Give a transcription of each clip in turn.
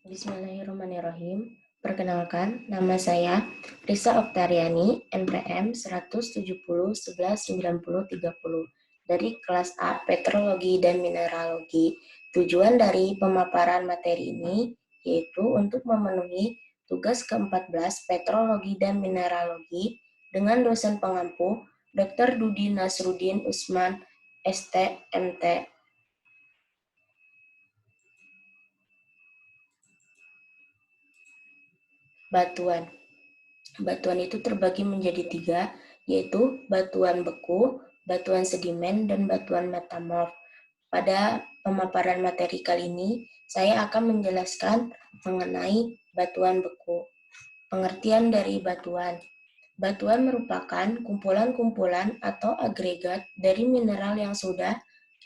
Bismillahirrahmanirrahim. Perkenalkan, nama saya Risa Oktariani, NPM 170119030 dari kelas A Petrologi dan Mineralogi. Tujuan dari pemaparan materi ini yaitu untuk memenuhi tugas ke-14 Petrologi dan Mineralogi dengan dosen pengampu Dr. Dudi Nasruddin Usman, ST, MT. Batuan. Batuan itu terbagi menjadi 3, yaitu batuan beku, batuan sedimen, dan batuan metamorf. Pada pemaparan materi kali ini, saya akan menjelaskan mengenai batuan beku. Pengertian dari batuan. Batuan merupakan kumpulan-kumpulan atau agregat dari mineral yang sudah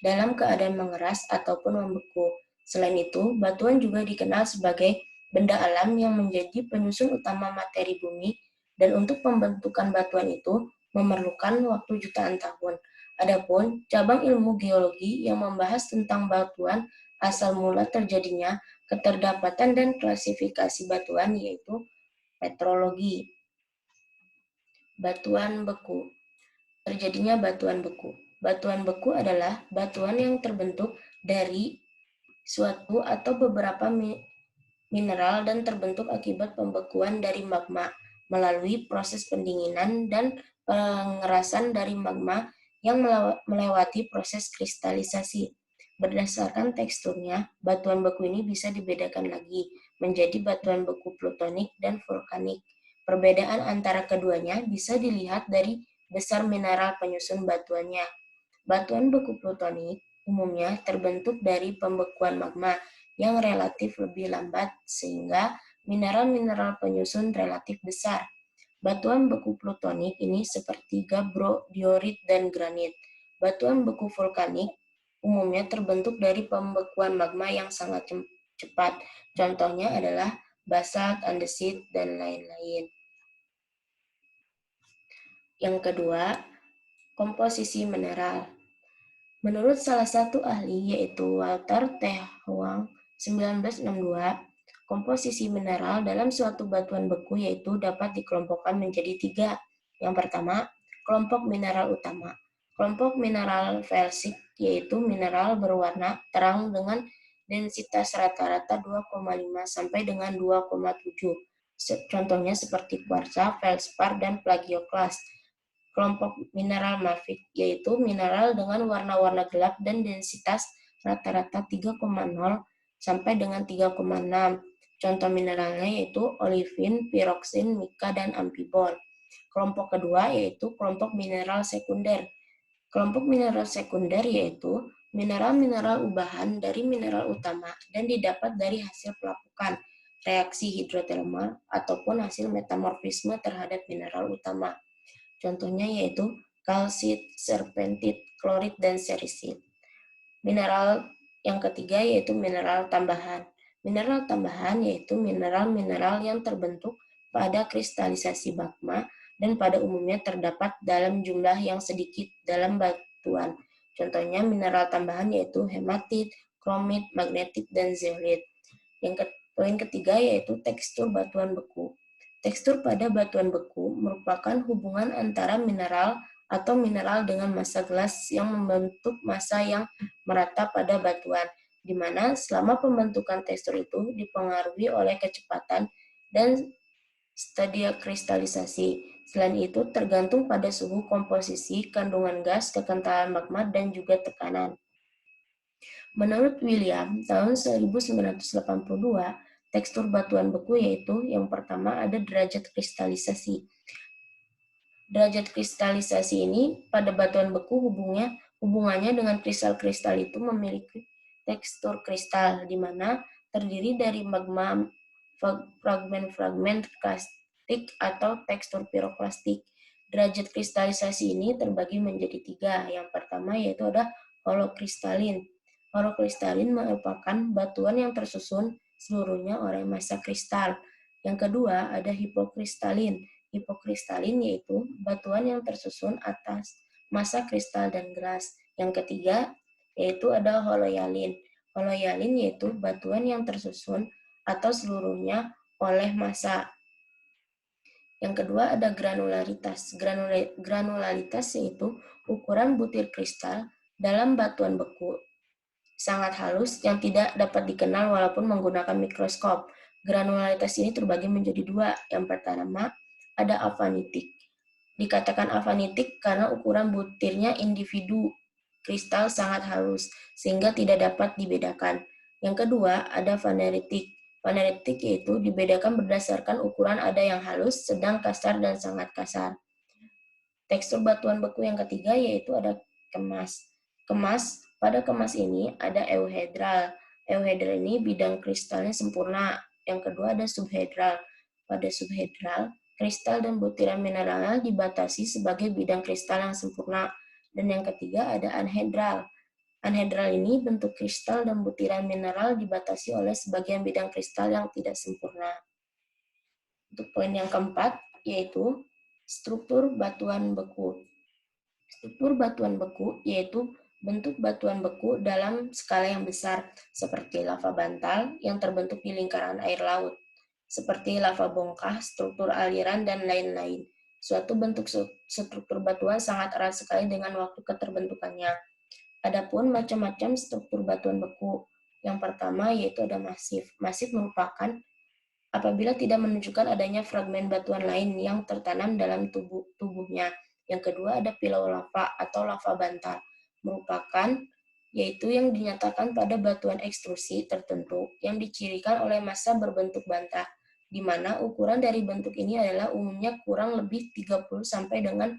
dalam keadaan mengeras ataupun membeku. Selain itu, batuan juga dikenal sebagai benda alam yang menjadi penyusun utama materi bumi, dan untuk pembentukan batuan itu memerlukan waktu jutaan tahun. Adapun cabang ilmu geologi yang membahas tentang batuan, asal mula terjadinya, keterdapatan dan klasifikasi batuan, yaitu petrologi. Batuan beku. Terjadinya batuan beku. Batuan beku adalah batuan yang terbentuk dari suatu atau beberapa mineral dan terbentuk akibat pembekuan dari magma melalui proses pendinginan dan pengerasan dari magma yang melewati proses kristalisasi. Berdasarkan teksturnya, batuan beku ini bisa dibedakan lagi menjadi batuan beku plutonik dan vulkanik. Perbedaan antara keduanya bisa dilihat dari besar mineral penyusun batuannya. Batuan beku plutonik umumnya terbentuk dari pembekuan magma yang relatif lebih lambat sehingga mineral-mineral penyusun relatif besar. Batuan beku plutonik ini seperti gabbro, diorit, dan granit. Batuan beku vulkanik umumnya terbentuk dari pembekuan magma yang sangat cepat. Contohnya adalah basalt, andesit, dan lain-lain. Yang kedua, komposisi mineral. Menurut salah satu ahli yaitu Walter T. Huang 1962, komposisi mineral dalam suatu batuan beku yaitu dapat dikelompokkan menjadi 3. Yang pertama, kelompok mineral utama. Kelompok mineral felsik yaitu mineral berwarna terang dengan densitas rata-rata 2,5 sampai dengan 2,7. Contohnya seperti kuarsa, feldspar, dan plagioklas. Kelompok mineral mafik, yaitu mineral dengan warna-warna gelap dan densitas rata-rata 3,0 sampai dengan 3,6. Contoh mineralnya yaitu olivin, piroksin, mika, dan amphibol. Kelompok kedua yaitu kelompok mineral sekunder. Kelompok mineral sekunder yaitu mineral-mineral ubahan dari mineral utama dan didapat dari hasil pelapukan, reaksi hidrotermal, ataupun hasil metamorfisme terhadap mineral utama. Contohnya yaitu kalsit, serpentit, klorit, dan serisit. Mineral yang ketiga yaitu mineral tambahan. Mineral tambahan yaitu mineral-mineral yang terbentuk pada kristalisasi magma dan pada umumnya terdapat dalam jumlah yang sedikit dalam batuan. Contohnya mineral tambahan yaitu hematit, kromit, magnetit, dan zeolit. Poin ketiga yaitu tekstur batuan beku. Tekstur pada batuan beku merupakan hubungan antara mineral atau mineral dengan massa gelas yang membentuk massa yang merata pada batuan, di mana selama pembentukan tekstur itu dipengaruhi oleh kecepatan dan stadia kristalisasi. Selain itu, tergantung pada suhu komposisi, kandungan gas, kekentalan magma, dan juga tekanan. Menurut William, tahun 1982, tekstur batuan beku yaitu yang pertama ada derajat kristalisasi. Derajat kristalisasi ini pada batuan beku hubungannya dengan kristal-kristal itu memiliki tekstur kristal, di mana terdiri dari magma fragmen-fragmen karstik atau tekstur piroklastik. Derajat kristalisasi ini terbagi menjadi 3. Yang pertama yaitu ada holokristalin. Holokristalin merupakan batuan yang tersusun seluruhnya oleh massa kristal. Yang kedua ada hipokristalin. Hipokristalin yaitu batuan yang tersusun atas massa kristal dan gelas. Yang ketiga yaitu ada holoyalin. Holoyalin yaitu batuan yang tersusun atau seluruhnya oleh massa. Yang kedua ada granularitas. Granularitas yaitu ukuran butir kristal dalam batuan beku sangat halus yang tidak dapat dikenal walaupun menggunakan mikroskop. Granularitas ini terbagi menjadi dua. Yang pertama ada afanitik. Dikatakan afanitik karena ukuran butirnya individu kristal sangat halus sehingga tidak dapat dibedakan. Yang kedua ada faneritik. Faneritik yaitu dibedakan berdasarkan ukuran ada yang halus, sedang, kasar, dan sangat kasar. Tekstur batuan beku yang ketiga yaitu ada kemas. Pada kemas ini ada euhedral. Euhedral ini bidang kristalnya sempurna. Yang kedua ada subhedral. Pada subhedral, kristal dan butiran mineralnya dibatasi sebagai bidang kristal yang sempurna. Dan yang ketiga ada anhedral. Anhedral ini bentuk kristal dan butiran mineral dibatasi oleh sebagian bidang kristal yang tidak sempurna. Untuk poin yang keempat, yaitu struktur batuan beku. Struktur batuan beku yaitu bentuk batuan beku dalam skala yang besar, seperti lava bantal yang terbentuk di lingkaran air laut, seperti lava bongkah, struktur aliran, dan lain-lain. Suatu bentuk struktur batuan sangat erat sekali dengan waktu keterbentukannya. Adapun macam-macam struktur batuan beku. Yang pertama yaitu ada masif. Masif merupakan apabila tidak menunjukkan adanya fragmen batuan lain yang tertanam dalam tubuhnya. Yang kedua ada pilau lava atau lava bantal, merupakan yaitu yang dinyatakan pada batuan ekstrusi tertentu yang dicirikan oleh massa berbentuk bantah, di mana ukuran dari bentuk ini adalah umumnya kurang lebih 30 sampai dengan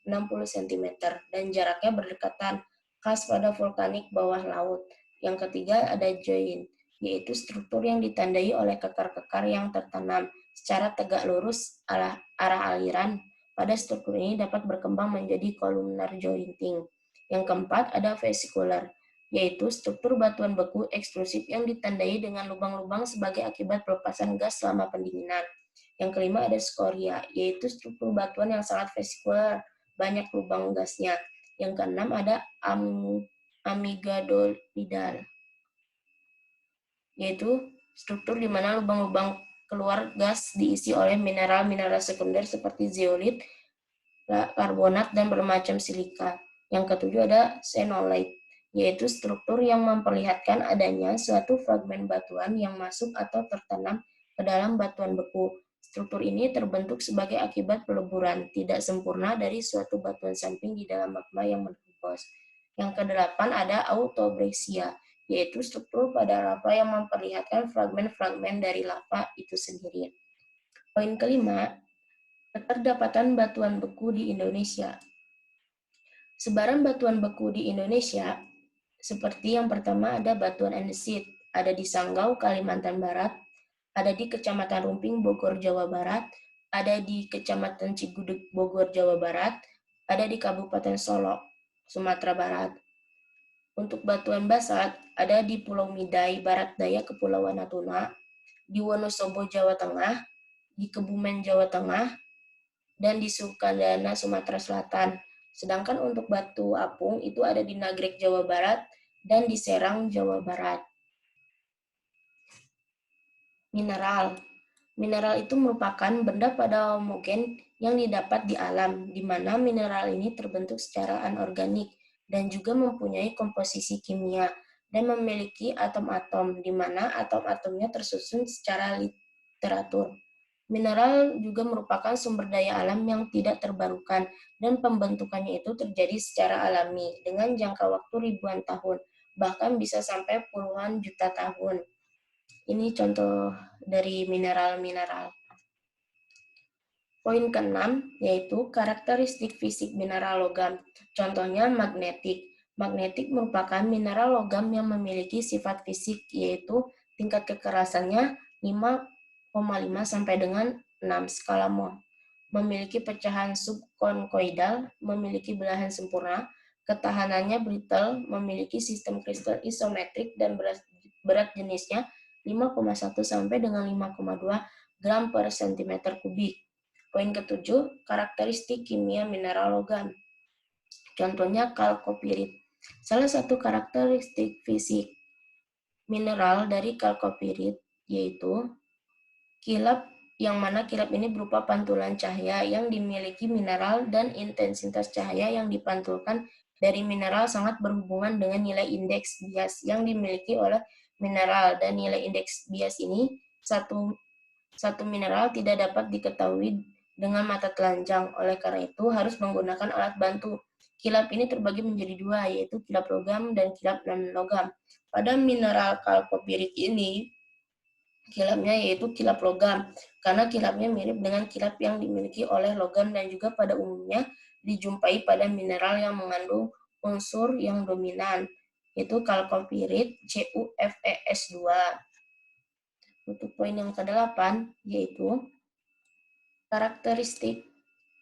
60 cm dan jaraknya berdekatan, khas pada vulkanik bawah laut. Yang ketiga ada join, yaitu struktur yang ditandai oleh kekar-kekar yang tertanam secara tegak lurus arah aliran. Pada struktur ini dapat berkembang menjadi columnar jointing. Yang keempat ada vesicular, yaitu struktur batuan beku ekstrusif yang ditandai dengan lubang-lubang sebagai akibat pelepasan gas selama pendinginan. Yang kelima ada scoria, yaitu struktur batuan yang sangat vesikular, banyak lubang gasnya. Yang keenam ada amygadolidal, yaitu struktur di mana lubang-lubang keluar gas diisi oleh mineral-mineral sekunder seperti zeolit, karbonat, dan bermacam silika. Yang ketujuh ada xenolite, yaitu struktur yang memperlihatkan adanya suatu fragmen batuan yang masuk atau tertanam ke dalam batuan beku. Struktur ini terbentuk sebagai akibat peleburan tidak sempurna dari suatu batuan samping di dalam magma yang menghempus. Yang kedelapan ada autobrexia, yaitu struktur pada lava yang memperlihatkan fragmen-fragmen dari lava itu sendiri. Poin kelima, keterdapatan batuan beku di Indonesia. Sebaran batuan beku di Indonesia, seperti yang pertama ada batuan andesit, ada di Sanggau, Kalimantan Barat, ada di Kecamatan Rumping, Bogor, Jawa Barat, ada di Kecamatan Cigudeg, Bogor, Jawa Barat, ada di Kabupaten Solok, Sumatera Barat. Untuk batuan basalt, ada di Pulau Midai, Barat Daya, Kepulauan Natuna, di Wonosobo, Jawa Tengah, di Kebumen, Jawa Tengah, dan di Sukadana, Sumatera Selatan. Sedangkan untuk batu apung itu ada di Nagrek, Jawa Barat, dan di Serang, Jawa Barat. Mineral. Mineral itu merupakan benda pada homogen yang didapat di alam, di mana mineral ini terbentuk secara anorganik dan juga mempunyai komposisi kimia dan memiliki atom-atom, di mana atom-atomnya tersusun secara literatur. Mineral juga merupakan sumber daya alam yang tidak terbarukan dan pembentukannya itu terjadi secara alami dengan jangka waktu ribuan tahun, bahkan bisa sampai puluhan juta tahun. Ini contoh dari mineral-mineral. Poin keenam yaitu karakteristik fisik mineral logam. Contohnya magnetik. Magnetik merupakan mineral logam yang memiliki sifat fisik yaitu tingkat kekerasannya 5,5 sampai dengan 6 skala Mohs. Memiliki pecahan subkonkoidal, memiliki belahan sempurna, ketahanannya brittle, memiliki sistem kristal isometrik dan berat jenisnya 5,1 sampai dengan 5,2 gram per cm kubik. Poin ketujuh, karakteristik kimia mineral logam. Contohnya kalkopirit. Salah satu karakteristik fisik mineral dari kalkopirit yaitu kilap, yang mana kilap ini berupa pantulan cahaya yang dimiliki mineral, dan intensitas cahaya yang dipantulkan dari mineral sangat berhubungan dengan nilai indeks bias yang dimiliki oleh mineral, dan nilai indeks bias ini satu mineral tidak dapat diketahui dengan mata telanjang. Oleh karena itu harus menggunakan alat bantu. Kilap ini terbagi menjadi dua, yaitu kilap logam dan kilap non-logam. Pada mineral kalkopirik ini, kilapnya yaitu kilap logam, karena kilapnya mirip dengan kilap yang dimiliki oleh logam dan juga pada umumnya dijumpai pada mineral yang mengandung unsur yang dominan, yaitu kalkopirit CuFeS2. Untuk poin yang ke-8, yaitu karakteristik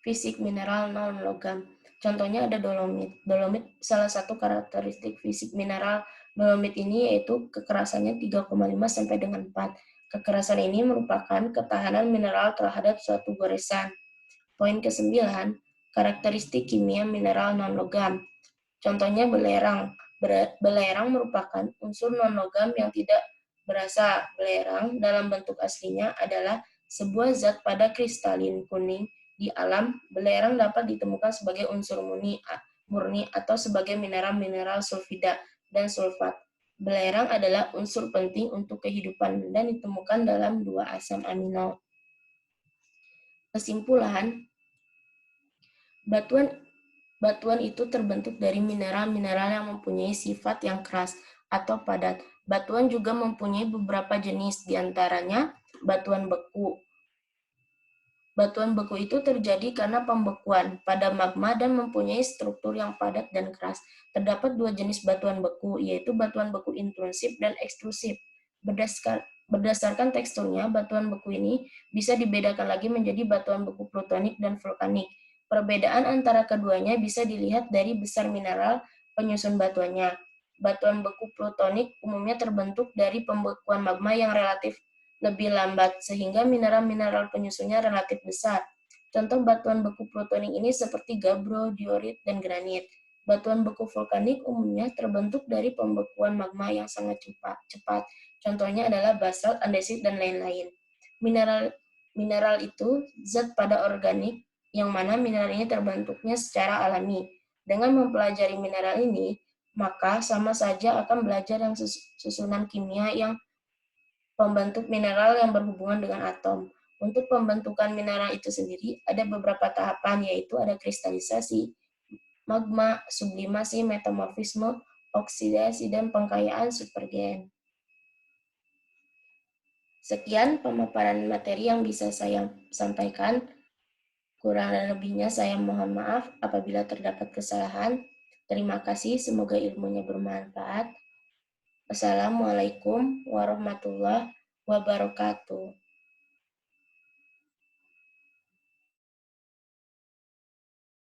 fisik mineral non-logam. Contohnya ada dolomit. Dolomit salah satu karakteristik fisik mineral dolomit ini yaitu kekerasannya 3,5 sampai dengan 4. Kekerasan ini merupakan ketahanan mineral terhadap suatu goresan. Poin ke-9, karakteristik kimia mineral non-logam. Contohnya belerang. Belerang merupakan unsur non-logam yang tidak berasa. Belerang dalam bentuk aslinya adalah sebuah zat pada kristalin kuning. Di alam, belerang dapat ditemukan sebagai unsur murni atau sebagai mineral-mineral sulfida dan sulfat. Belerang adalah unsur penting untuk kehidupan dan ditemukan dalam 2 asam amino. Kesimpulan, batuan itu terbentuk dari mineral-mineral yang mempunyai sifat yang keras atau padat. Batuan juga mempunyai beberapa jenis, diantaranya batuan beku. Batuan beku itu terjadi karena pembekuan pada magma dan mempunyai struktur yang padat dan keras. Terdapat 2 jenis batuan beku, yaitu batuan beku intrusif dan ekstrusif. Berdasarkan teksturnya, batuan beku ini bisa dibedakan lagi menjadi batuan beku plutonik dan vulkanik. Perbedaan antara keduanya bisa dilihat dari besar mineral penyusun batuannya. Batuan beku plutonik umumnya terbentuk dari pembekuan magma yang relatif lebih lambat, sehingga mineral-mineral penyusunnya relatif besar. Contoh batuan beku plutonik ini seperti gabbro, diorit, dan granit. Batuan beku vulkanik umumnya terbentuk dari pembekuan magma yang sangat cepat. Contohnya adalah basalt, andesit, dan lain-lain. Mineral itu zat pada organik, yang mana mineral ini terbentuknya secara alami. Dengan mempelajari mineral ini, maka sama saja akan belajar yang susunan kimia yang pembentuk mineral yang berhubungan dengan atom. Untuk pembentukan mineral itu sendiri ada beberapa tahapan, yaitu ada kristalisasi, magma, sublimasi, metamorfisme, oksidasi, dan pengkayaan supergen. Sekian pemaparan materi yang bisa saya sampaikan. Kurang dan lebihnya saya mohon maaf apabila terdapat kesalahan. Terima kasih, semoga ilmunya bermanfaat. Wassalamualaikum warahmatullahi wabarakatuh.